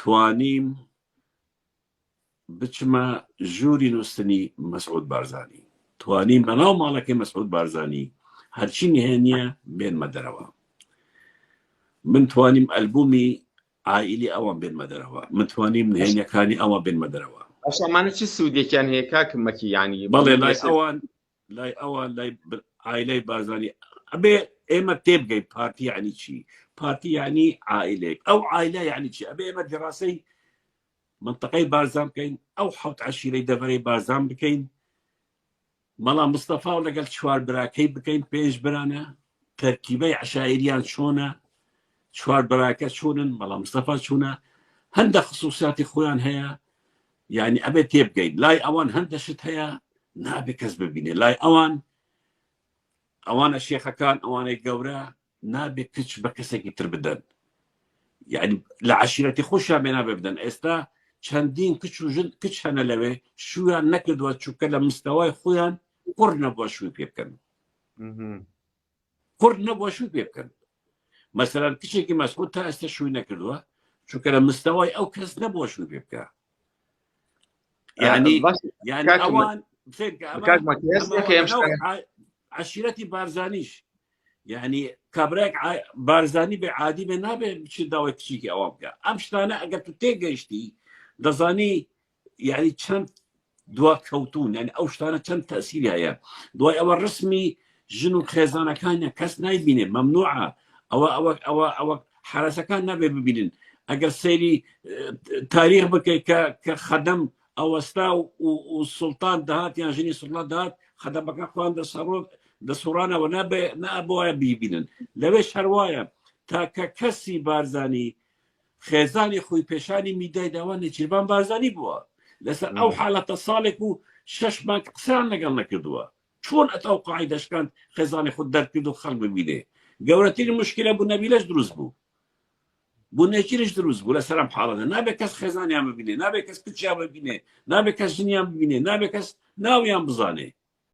توانیم بچمە ژووری نووسنی مەسعود بارزانی، توانیم بەناو ماڵەکەی مەسعود بارزانی هەرچی نهێنیە بێنمە دەرەوە. من توانیم ئەلبومی عائیلی ئەوان بێنمە دەرەوە، من توانیم نهێنیەکانی ئەوە بێنمە دەرەوە. ئەشەمانە چی سوودێکیان هەیە کاکمەکی ینی بەڵێ لای ئەوان لای عائیلەی بارزانی ئەبێ ئێمە تێبگەین پارتی یعنی چی؟ پارتی یعنی عائیلەیەک، ئەو عائیلە یعنی چی؟ ئەبێ ئێمە دراسی منطقەی بارزان بکەین، ئەو حەوت عەشیرەی دەڤەرەی بارزان بکەین، مەڵا مستەفا و لەگەڵ چوار براکەی بکەین، پێنج برانە، تەرکیبەی عەشایریان چۆنە، چوار براکە چۆنن، مەڵا مستەفا چوونە، هەندە خصوصیاتی خۆیان هەیە، یعنی ئەبێ تێبگەین. لای ئەوان هەندەشت هەیە نابێ کەس ببینێ، لای ئەوانە شێخەکان ئەوانەی گەورە نابێ کچ بە کەسێکی تر بدەن، یعنی لە عەشیرەتی خۆشیان بێ نابێ بدەن. ئێستا چەندین کچ و ژن کچ هەنە لەوێ شویان نەکردووە چونکە لە مستەوای خۆیان قڕ نەبووە شووی پێ بکەن، قڕ نەبووە شووی پێ بکەن. مەسەلەن کچێکی مەسعود تا ئێستا شووی نەکردووە چونکە لە مستەوای ئەو کەس نەبووە شووی پێ بکە. یعنی ئەوان عەشیرەتی بارزانیش، یعنی کابراەک بارزانی بێ عادی بێ نابێ بچی داوای کچێکی ئەوە بکە. ئەم شتانە ئەگەر تو تێگەیشتی دەزانی یعنی چەند دوا کەوتون، یعنی ئەو شتانە چەند تەسیری هەیە. دوای ئەوە ڕسمی ژن و خێزانەکانە کەس نایبینێ، مەمنوعە، ئەوە حرەسەکان نابێ ببینن. ئەگەر سەیری تاریخ بکەیت کە خەدەم ئەوەستا و سوڵتان دەهات یان ژنی سوڵتان دەهات خەدەمەکە خوان دەسوڕانەوە نابووایە بیبینن. لەوێش هەروایە تاکە کەسی بارزانی خێزانی خۆی پێشانی میدای داوان نێچیربان بارزانی بووە لەسەر ئەو حالەتە ساڵێک و 6 مانگ قسەیان لەگەڵ نەکردووە. چۆن ئەتاو قاعیدەشکان خێزانی خۆت دەرکرد و خەڵک ببینێ؟ گەورەترین مشکلە بوو نەبیلەش دروست بوو، بوو نێچیرش دروست بوو لەسەر ئەم حاڵەتە. نابێت کەس خێزانیان ببینێ، نابێت کەس کچیان ببینێ، نابێت کەس ژنیان ببینێ، نابێت کەس ناویان بزانێ.